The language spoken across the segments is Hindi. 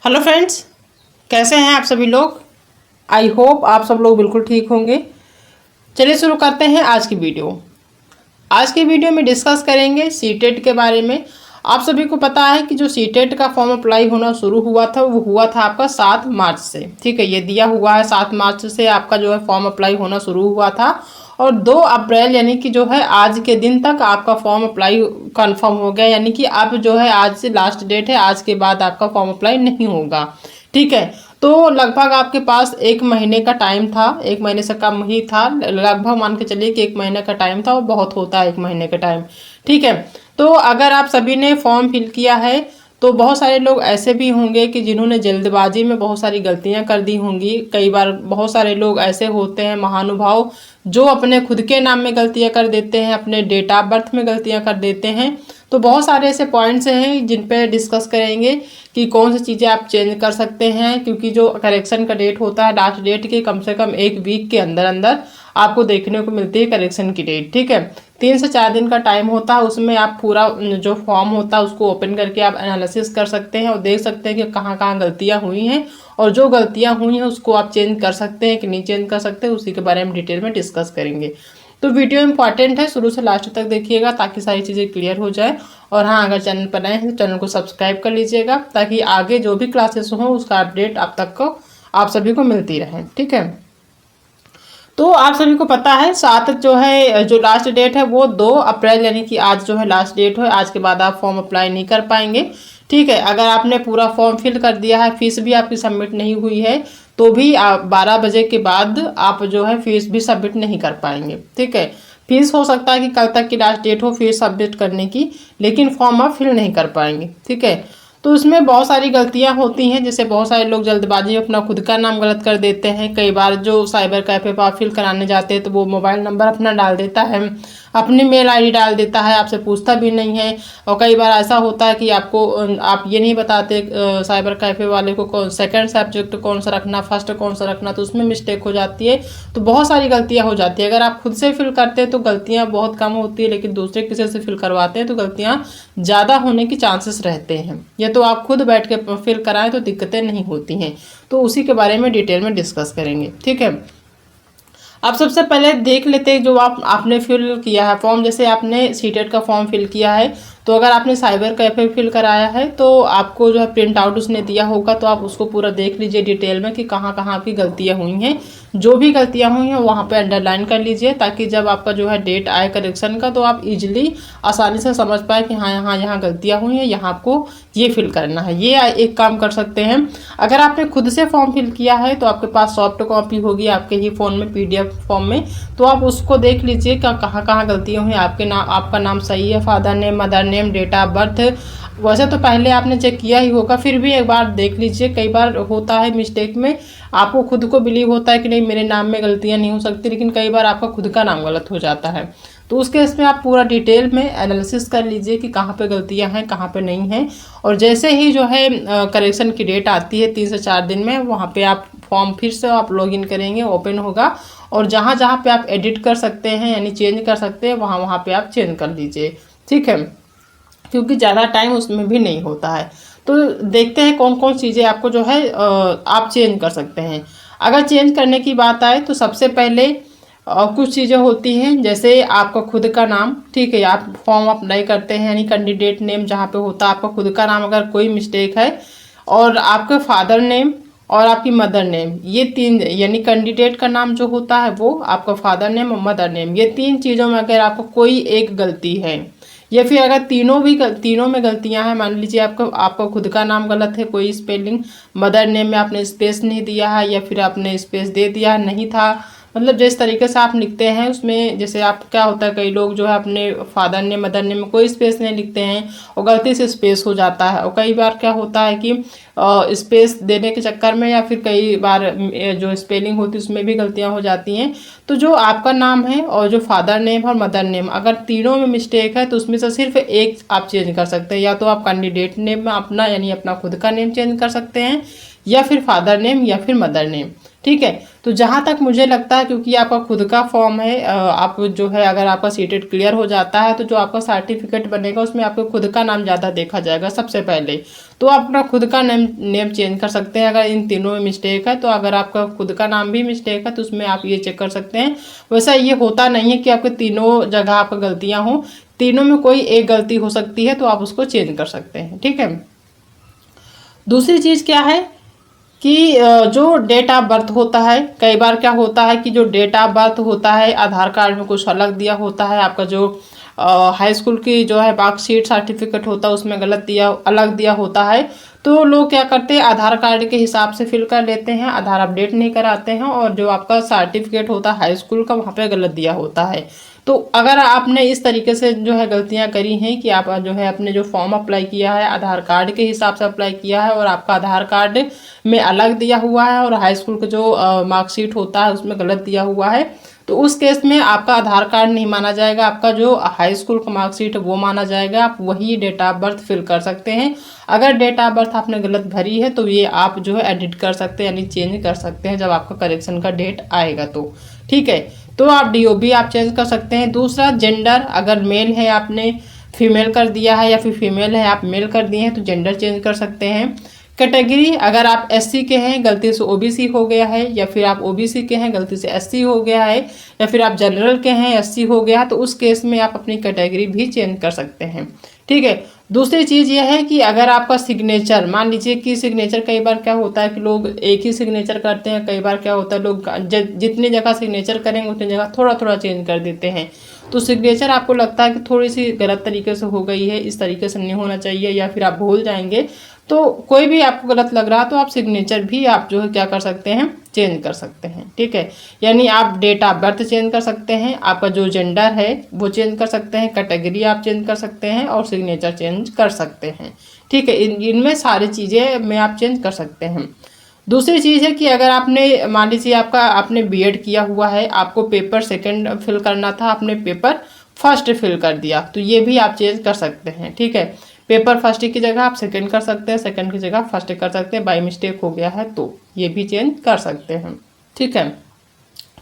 हेलो फ्रेंड्स, कैसे हैं आप सभी लोग। आई होप आप सब लोग बिल्कुल ठीक होंगे। चलिए शुरू करते हैं आज की वीडियो। आज की वीडियो में डिस्कस करेंगे सीटेट के बारे में। आप सभी को पता है कि जो सीटेट का फॉर्म अप्लाई होना शुरू हुआ था वो हुआ था आपका 7 मार्च से। ठीक है, ये दिया हुआ है 7 मार्च से आपका जो है फॉर्म अप्लाई होना शुरू हुआ था और 2 अप्रैल यानी कि जो है आज के दिन तक आपका फॉर्म अप्लाई कंफर्म हो गया। यानी कि अब जो है आज से लास्ट डेट है, आज के बाद आपका फॉर्म अप्लाई नहीं होगा। ठीक है, तो लगभग आपके पास 1 महीने का टाइम था, 1 महीने से कम ही था। लगभग मान के चलिए कि 1 महीने का टाइम था, वो बहुत होता है 1 महीने का टाइम। ठीक है, तो अगर आप सभी ने फॉर्म फिल किया है तो बहुत सारे लोग ऐसे भी होंगे कि जिन्होंने जल्दबाजी में बहुत सारी गलतियां कर दी होंगी। कई बार बहुत सारे लोग ऐसे होते हैं महानुभाव जो अपने खुद के नाम में गलतियां कर देते हैं, अपने डेट ऑफ बर्थ में गलतियां कर देते हैं। तो बहुत सारे ऐसे पॉइंट्स हैं जिन पे डिस्कस करेंगे कि कौन सी चीज़ें आप चेंज कर सकते हैं, क्योंकि जो करेक्शन का डेट होता है लास्ट डेट के कम से कम 1 वीक के अंदर अंदर आपको देखने को मिलती है करेक्शन की डेट। ठीक है, 3 से 4 दिन का टाइम होता है, उसमें आप पूरा जो फॉर्म होता है उसको ओपन करके आप एनालिसिस कर सकते हैं और देख सकते हैं कि कहाँ कहाँ गलतियाँ हुई हैं और जो गलतियाँ हुई हैं उसको आप चेंज कर सकते हैं कि नहीं चेंज कर सकते, उसी के बारे में डिटेल में डिस्कस करेंगे। तो वीडियो इंपॉर्टेंट है, शुरू से लास्ट तक देखिएगा ताकि सारी चीज़ें क्लियर हो जाए। और हाँ, अगर चैनल पर नए हैं तो चैनल को सब्सक्राइब कर लीजिएगा ताकि आगे जो भी क्लासेस हों उसका अपडेट आप तक को आप सभी को मिलती रहे। ठीक है, तो आप सभी को पता है 7 जो है जो लास्ट डेट है वो 2 अप्रैल यानी कि आज जो है लास्ट डेट है। आज के बाद आप फॉर्म अप्लाई नहीं कर पाएंगे। ठीक है, अगर आपने पूरा फॉर्म फिल कर दिया है, फीस भी आपकी सबमिट नहीं हुई है तो भी आप 12 बजे के बाद आप जो है फीस भी सबमिट नहीं कर पाएंगे। ठीक है, फीस हो सकता है कि कल तक की लास्ट डेट हो फीस सबमिट करने की, लेकिन फॉर्म आप फिल नहीं कर पाएंगे। ठीक है, तो उसमें बहुत सारी गलतियां होती हैं, जैसे बहुत सारे लोग जल्दबाजी में अपना खुद का नाम गलत कर देते हैं। कई बार जो साइबर कैफे पर फिल कराने जाते हैं तो वो मोबाइल नंबर अपना डाल देता है, अपनी मेल आईडी डाल देता है, आपसे पूछता भी नहीं है। और कई बार ऐसा होता है कि आपको आप ये नहीं बताते साइबर कैफे वाले को कौन सेकंड सब्जेक्ट कौन सा रखना, फर्स्ट कौन सा रखना, तो उसमें मिस्टेक हो जाती है। तो बहुत सारी गलतियां हो जाती है। अगर आप खुद से फिल करते हैं तो गलतियां बहुत कम होती है, लेकिन दूसरे किसी से फिल करवाते हैं तो गलतियां ज़्यादा होने की चांसेस रहते हैं। ये तो आप खुद बैठ के फिल कराएं तो दिक्कतें नहीं होती हैं। तो उसी के बारे में डिटेल में डिस्कस करेंगे। ठीक है, अब सबसे पहले देख लेते हैं जो आपने फिल किया है फॉर्म। जैसे आपने सीटेट का फॉर्म फिल किया है तो अगर आपने साइबर कैफे फिल कराया है तो आपको जो है प्रिंट आउट उसने दिया होगा, तो आप उसको पूरा देख लीजिए डिटेल में कि कहाँ कहाँ आपकी गलतियाँ हुई हैं। जो भी गलतियाँ हुई हैं वहाँ पे अंडरलाइन कर लीजिए ताकि जब आपका जो है डेट आए करेक्शन का तो आप इजीली आसानी से समझ पाए कि हाँ यहाँ गलतियाँ हुई हैं, यहाँ आपको ये फिल करना है। ये एक काम कर सकते हैं। अगर आपने खुद से फॉर्म फिल किया है तो आपके पास सॉफ्ट कॉपी होगी आपके ही फ़ोन में PDF फॉर्म में, तो आप उसको देख लीजिए कहाँ कहाँ गलतियाँ हुई। आपका नाम सही है, father name, mother name, date of birth वैसे तो पहले आपने चेक किया ही होगा, फिर भी एक बार देख लीजिए। कई बार होता है मिस्टेक में आपको खुद को बिलीव होता है कि नहीं मेरे नाम में गलतियां नहीं हो सकती, लेकिन कई बार आपका खुद का नाम गलत हो जाता है। तो उस केस में आप पूरा डिटेल में एनालिसिस कर लीजिए कि कहाँ पे गलतियां हैं कहाँ पे नहीं हैं। और जैसे ही जो है करेक्शन की डेट आती है 3 से 4 दिन में, वहाँ पे आप फॉर्म फिर से आप लॉगिन करेंगे, ओपन होगा और जहाँ जहाँ पे आप एडिट कर सकते हैं यानी चेंज कर सकते हैं वहाँ वहाँ पे आप चेंज कर लीजिए। ठीक है, क्योंकि ज़्यादा टाइम उसमें भी नहीं होता है। तो देखते हैं कौन कौन चीज़ें आपको जो है आप चेंज कर सकते हैं। अगर चेंज करने की बात आए तो सबसे पहले कुछ चीज़ें होती हैं, जैसे आपका खुद का नाम। ठीक है, आप फॉर्म अप्लाई करते हैं यानी कैंडिडेट नेम जहाँ पे होता है आपका खुद का नाम, अगर कोई मिस्टेक है और आपका फादर नेम और आपकी मदर नेम, ये 3 यानी कैंडिडेट का नाम जो होता है वो आपका फादर नेम और मदर नेम, ये 3 चीज़ों में अगर आपको कोई एक गलती है या फिर अगर तीनों में गलतियां हैं, मान लीजिए आपका खुद का नाम गलत है, कोई स्पेलिंग, मदर नेम में आपने स्पेस नहीं दिया है या फिर आपने स्पेस दे दिया है, नहीं था, मतलब जिस तरीके से आप लिखते हैं उसमें, जैसे आप क्या होता है कई लोग जो है अपने फादर नेम मदर नेम में कोई स्पेस नहीं लिखते हैं और गलती से स्पेस हो जाता है। और कई बार क्या होता है कि स्पेस देने के चक्कर में या फिर कई बार जो स्पेलिंग होती है उसमें भी गलतियां हो जाती हैं। तो जो आपका नाम है और जो फादर नेम और मदर नेम, अगर तीनों में मिस्टेक है तो उसमें से सिर्फ एक आप चेंज कर सकते हैं। या तो आप कैंडिडेट नेम में अपना यानी अपना खुद का नेम चेंज कर सकते हैं या फिर फादर नेम या फिर मदर नेम। ठीक है। तो जहाँ तक मुझे लगता है, क्योंकि आपका खुद का फॉर्म है, आप जो है अगर आपका सीटेट क्लियर हो जाता है तो जो आपका सर्टिफिकेट बनेगा उसमें आपको खुद का नाम ज़्यादा देखा जाएगा सबसे पहले। तो आप अपना खुद का नेम चेंज कर सकते हैं अगर इन तीनों में मिस्टेक है। तो अगर आपका खुद का नाम भी मिस्टेक है तो उसमें आप ये चेक कर सकते हैं। वैसा ये होता नहीं है कि आपके तीनों जगह आपका गलतियाँ हों, तीनों में कोई एक गलती हो सकती है तो आप उसको चेंज कर सकते हैं। ठीक है। दूसरी चीज़ क्या है कि जो डेट ऑफ बर्थ होता है, कई बार क्या होता है कि जो डेट ऑफ बर्थ होता है आधार कार्ड में कुछ अलग दिया होता है, आपका जो हाई स्कूल की जो है मार्कशीट सर्टिफिकेट होता है उसमें अलग दिया होता है। तो लोग क्या करते हैं, आधार कार्ड के हिसाब से फिल कर लेते हैं, आधार अपडेट नहीं कराते हैं, और जो आपका सर्टिफिकेट होता है हाई स्कूल का वहाँ पे गलत दिया होता है। तो अगर आपने इस तरीके से जो है गलतियां करी हैं कि आप जो है अपने जो फॉर्म अप्लाई किया है आधार कार्ड के हिसाब से अप्लाई किया है और आपका आधार कार्ड में अलग दिया हुआ है और हाई स्कूल का जो मार्कशीट होता है उसमें गलत दिया हुआ है, तो उस केस में आपका आधार कार्ड नहीं माना जाएगा, आपका जो हाई स्कूल का मार्कशीट है वो माना जाएगा। आप वही डेट ऑफ बर्थ फिल कर सकते हैं। अगर डेट ऑफ बर्थ आपने गलत भरी है तो ये आप जो है एडिट कर सकते हैं, यानी चेंज कर सकते हैं जब आपका करेक्शन का डेट आएगा तो। ठीक है। तो आप DOB आप चेंज कर सकते हैं। दूसरा, जेंडर, अगर मेल है आपने फीमेल कर दिया है या फिर फीमेल है आप मेल कर दिए हैं तो जेंडर चेंज कर सकते हैं। कैटेगरी, अगर आप SC के हैं गलती से OBC हो गया है, या फिर आप OBC के हैं गलती से SC हो गया है, या फिर आप जनरल के हैं SC हो गया है, तो उस केस में आप अपनी कैटेगरी भी चेंज कर सकते हैं। ठीक है। दूसरी चीज़ यह है कि अगर आपका सिग्नेचर, मान लीजिए कि सिग्नेचर, कई बार क्या होता है कि लोग एक ही सिग्नेचर करते हैं, कई बार क्या होता है लोग जितनी जगह सिग्नेचर करेंगे उतनी जगह थोड़ा थोड़ा चेंज कर देते हैं। तो सिग्नेचर आपको लगता है कि थोड़ी सी गलत तरीके से हो गई है, इस तरीके से नहीं होना चाहिए, या फिर आप भूल जाएंगे, तो कोई भी आपको गलत लग रहा तो आप सिग्नेचर भी आप जो है क्या कर सकते हैं, चेंज कर सकते हैं। ठीक है। यानी आप डेट ऑफ बर्थ चेंज कर सकते हैं, आपका जो जेंडर है वो चेंज कर सकते हैं, कैटेगरी आप चेंज कर सकते हैं और सिग्नेचर चेंज कर सकते हैं। ठीक है। इनमें सारी चीज़ें में आप चेंज कर सकते हैं। दूसरी चीज़ है कि अगर आपने, मान लीजिए आपने B.Ed किया हुआ है, आपको पेपर सेकंड फिल करना था, आपने पेपर फर्स्ट फिल कर दिया, तो ये भी आप चेंज कर सकते हैं। ठीक है। पेपर फर्स्ट की जगह आप सेकंड कर सकते हैं, सेकंड की जगह फर्स्ट कर सकते हैं, बाय मिस्टेक हो गया है तो ये भी चेंज कर सकते हैं। ठीक है।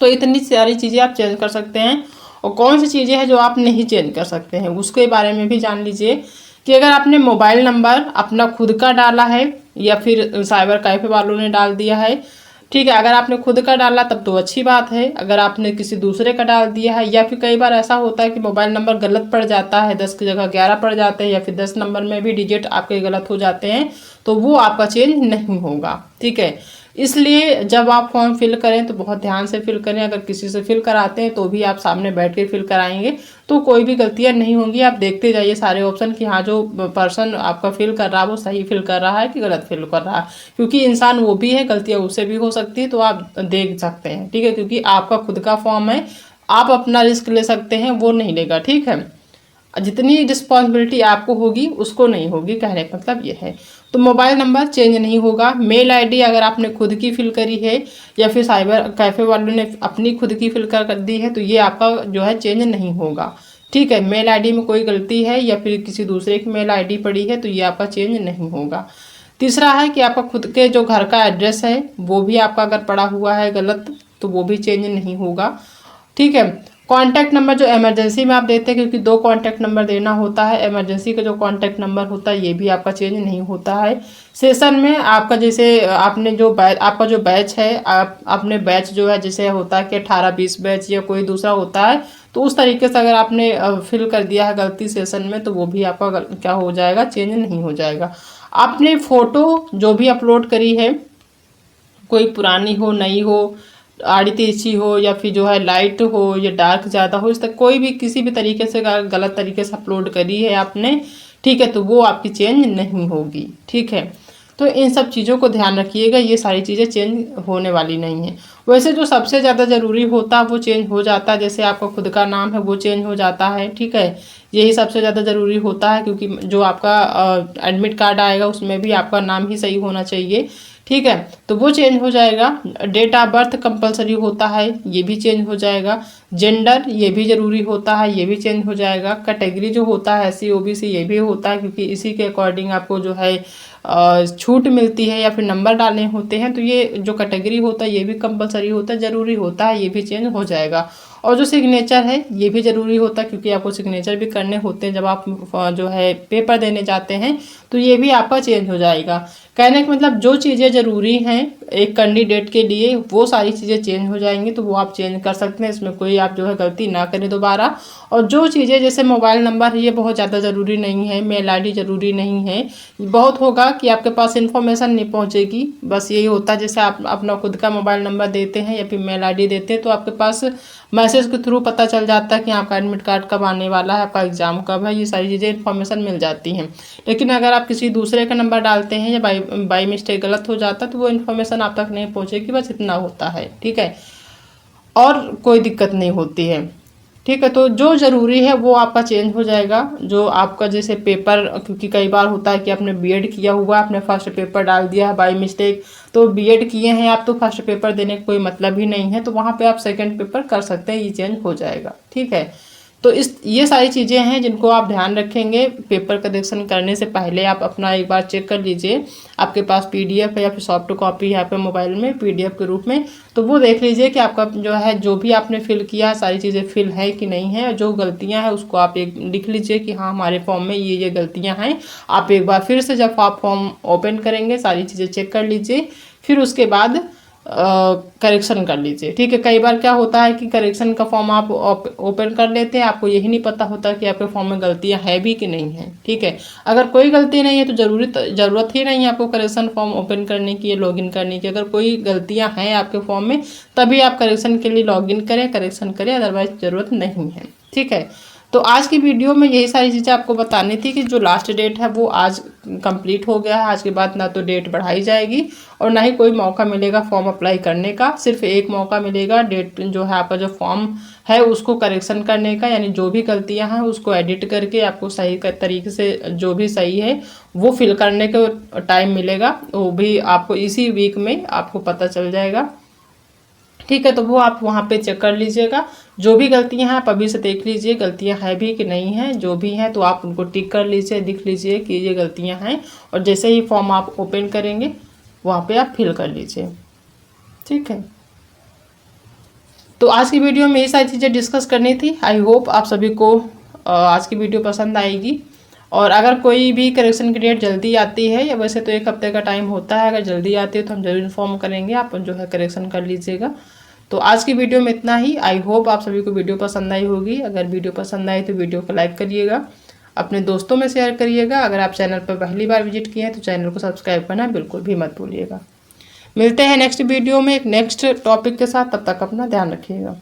तो इतनी सारी चीज़ें आप चेंज कर सकते हैं। और कौन सी चीज़ें हैं जो आप नहीं चेंज कर सकते हैं उसके बारे में भी जान लीजिए कि अगर आपने मोबाइल नंबर अपना खुद का डाला है या फिर साइबर कैफे वालों ने डाल दिया है, ठीक है, अगर आपने खुद का डाला तब तो अच्छी बात है। अगर आपने किसी दूसरे का डाल दिया है, या फिर कई बार ऐसा होता है कि मोबाइल नंबर गलत पड़ जाता है, 10 की जगह 11 पड़ जाते हैं, या फिर 10 नंबर में भी डिजिट आपके गलत हो जाते हैं, तो वो आपका चेंज नहीं होगा। ठीक है। इसलिए जब आप फॉर्म फिल करें तो बहुत ध्यान से फिल करें। अगर किसी से फिल कराते हैं तो भी आप सामने बैठ के फिल कराएंगे तो कोई भी गलतियां नहीं होंगी। आप देखते जाइए सारे ऑप्शन कि हाँ जो पर्सन आपका फिल कर रहा है वो सही फिल कर रहा है कि गलत फिल कर रहा है, क्योंकि इंसान वो भी है, गलतियां उससे भी हो सकती है, तो आप देख सकते हैं। ठीक है। क्योंकि आपका खुद का फॉर्म है, आप अपना रिस्क ले सकते हैं, वो नहीं लेगा। ठीक है। जितनी रिस्पॉन्सिबिलिटी आपको होगी उसको नहीं होगी, कहने का मतलब ये है। तो मोबाइल नंबर चेंज नहीं होगा। मेल आईडी अगर आपने खुद की फिल करी है या फिर साइबर कैफे वालों ने अपनी खुद की फिल कर दी है तो ये आपका जो है चेंज नहीं होगा। ठीक है। मेल आईडी में कोई गलती है या फिर किसी दूसरे की मेल आईडी पड़ी है तो ये आपका चेंज नहीं होगा। तीसरा है कि आपका खुद के जो घर का एड्रेस है वो भी आपका अगर पड़ा हुआ है गलत तो वो भी चेंज नहीं होगा। ठीक है। कॉन्टैक्ट नंबर जो इमरजेंसी में आप देते हैं, क्योंकि 2 कॉन्टैक्ट नंबर देना होता है, इमरजेंसी का जो कॉन्टैक्ट नंबर होता है ये भी आपका चेंज नहीं होता है। सेशन में आपका जैसे आपने जो आपका जो बैच है, आपने बैच जो है जैसे होता है कि 18-20 बैच या कोई दूसरा होता है, तो उस तरीके से अगर आपने फिल कर दिया है गलती सेशन में तो वो भी आपका क्या हो जाएगा, चेंज नहीं हो जाएगा। आपने फ़ोटो जो भी अपलोड करी है, कोई पुरानी हो नई हो, आड़ी तिरछी हो या फिर जो है लाइट हो या डार्क ज़्यादा हो, इस तक कोई भी किसी भी तरीके से गलत तरीके से अपलोड करी है आपने, ठीक है, तो वो आपकी चेंज नहीं होगी। ठीक है। तो इन सब चीज़ों को ध्यान रखिएगा, ये सारी चीज़ें चेंज होने वाली नहीं है। वैसे जो सबसे ज़्यादा ज़रूरी होता है वो चेंज हो जाता है, जैसे आपका खुद का नाम है वो चेंज हो जाता है। ठीक है। यही सबसे ज़्यादा ज़रूरी होता है, क्योंकि जो आपका एडमिट कार्ड आएगा उसमें भी आपका नाम ही सही होना चाहिए। ठीक है। तो वो चेंज हो जाएगा। डेट ऑफ बर्थ कंपलसरी होता है, ये भी चेंज हो जाएगा। जेंडर ये भी ज़रूरी होता है, ये भी चेंज हो जाएगा। कैटेगरी जो होता है SC OBC ये भी होता है, क्योंकि इसी के अकॉर्डिंग आपको जो है छूट मिलती है या फिर नंबर डालने होते हैं, तो ये जो कैटेगरी होता है ये भी कंपलसरी होता है, ज़रूरी होता है, ये भी चेंज हो जाएगा। और जो सिग्नेचर है ये भी ज़रूरी होता है, क्योंकि आपको सिग्नेचर भी करने होते हैं जब आप जो है पेपर देने जाते हैं, तो ये भी आपका चेंज हो जाएगा। कहने का मतलब जो चीज़ें ज़रूरी हैं एक कैंडिडेट के लिए वो सारी चीज़ें चेंज हो जाएंगी, तो वो आप चेंज कर सकते हैं, इसमें कोई आप जो है गलती ना करें दोबारा। और जो चीज़ें जैसे मोबाइल नंबर ये बहुत ज़्यादा ज़रूरी नहीं है, मेल आईडी ज़रूरी नहीं है, बहुत होगा कि आपके पास इन्फॉर्मेशन नहीं पहुंचेगी, बस यही होता है। जैसे आप अपना खुद का मोबाइल नंबर देते हैं या फिर मेल आईडी देते हैं, तो आपके पास मैसेज के थ्रू पता चल जाता है कि आपका एडमिट कार्ड कब आने वाला है, आपका एग्ज़ाम कब है, ये सारी चीज़ें इन्फॉर्मेशन मिल जाती हैं। लेकिन अगर आप किसी दूसरे का नंबर डालते हैं या बाई मिस्टेक गलत हो जाता है, तो वो इन्फॉर्मेशन आप तक नहीं पहुंचेगी, बस इतना होता है, ठीक है, और कोई दिक्कत नहीं होती है, ठीक है। तो जो ज़रूरी है वो आपका चेंज हो जाएगा। जो आपका जैसे पेपर, क्योंकि कई बार होता है कि आपने बीएड किया हुआ, आपने फर्स्ट पेपर डाल दिया है बाय मिस्टेक, तो बीएड किए हैं आप तो फर्स्ट पेपर देने का कोई मतलब ही नहीं है, तो वहाँ पे आप सेकंड पेपर कर सकते हैं, ये चेंज हो जाएगा, ठीक है। तो ये सारी चीज़ें हैं जिनको आप ध्यान रखेंगे। पेपर करेक्शन करने से पहले आप अपना एक बार चेक कर लीजिए, आपके पास पीडीएफ है या फिर सॉफ्ट कॉपी है आपके मोबाइल में पीडीएफ के रूप में, तो वो देख लीजिए कि आपका जो है जो भी आपने फिल किया सारी चीज़ें फिल है कि नहीं है। जो गलतियां हैं उसको आप एक लिख लीजिए कि हाँ हमारे फॉर्म में ये गलतियां हैं। आप एक बार फिर से जब आप फॉर्म ओपन करेंगे सारी चीज़ें चेक कर लीजिए, फिर उसके बाद करेक्शन कर लीजिए, ठीक है। कई बार क्या होता है कि करेक्शन का फॉर्म आप ओपन कर लेते हैं, आपको यही नहीं पता होता कि आपके फॉर्म में गलतियां है भी कि नहीं है, ठीक है। अगर कोई गलती नहीं है तो ज़रूरत ही नहीं है आपको करेक्शन फॉर्म ओपन करने की, लॉगिन करने की। अगर कोई गलतियां हैं आपके फॉर्म में तभी आप करेक्शन के लिए लॉगिन करें, करेक्शन करें, अदरवाइज ज़रूरत नहीं है, ठीक है। तो आज की वीडियो में यही सारी चीज़ें आपको बतानी थी कि जो लास्ट डेट है वो आज कंप्लीट हो गया है। आज के बाद ना तो डेट बढ़ाई जाएगी और ना ही कोई मौका मिलेगा फॉर्म अप्लाई करने का। सिर्फ एक मौका मिलेगा, डेट जो है आपका जो फॉर्म है उसको करेक्शन करने का, यानी जो भी गलतियां हैं उसको एडिट करके आपको सही तरीके से जो भी सही है वो फिल करने का टाइम मिलेगा। वो भी आपको इसी वीक में आपको पता चल जाएगा, ठीक है। तो वो आप वहाँ पे चेक कर लीजिएगा। जो भी गलतियां हैं आप अभी से देख लीजिए गलतियां हैं भी कि नहीं हैं, जो भी हैं तो आप उनको टिक कर लीजिए, लिख लीजिए कि ये गलतियां हैं, और जैसे ही फॉर्म आप ओपन करेंगे वहाँ पे आप फिल कर लीजिए, ठीक है। तो आज की वीडियो में ये सारी चीज़ें डिस्कस करनी थी। आई होप आप सभी को आज की वीडियो पसंद आएगी। और अगर कोई भी करेक्शन की डेट जल्दी आती है, या वैसे तो 1 हफ्ते का टाइम होता है, अगर जल्दी आती है तो हम जरूर इन्फॉर्म करेंगे, आप जो है करेक्शन कर लीजिएगा। तो आज की वीडियो में इतना ही। आई होप आप सभी को वीडियो पसंद आई होगी। अगर वीडियो पसंद आई तो वीडियो को लाइक करिएगा, अपने दोस्तों में शेयर करिएगा। अगर आप चैनल पर पहली बार विजिट किए हैं तो चैनल को सब्सक्राइब करना बिल्कुल भी मत भूलिएगा। मिलते हैं नेक्स्ट वीडियो में एक नेक्स्ट टॉपिक के साथ, तब तक अपना ध्यान रखिएगा।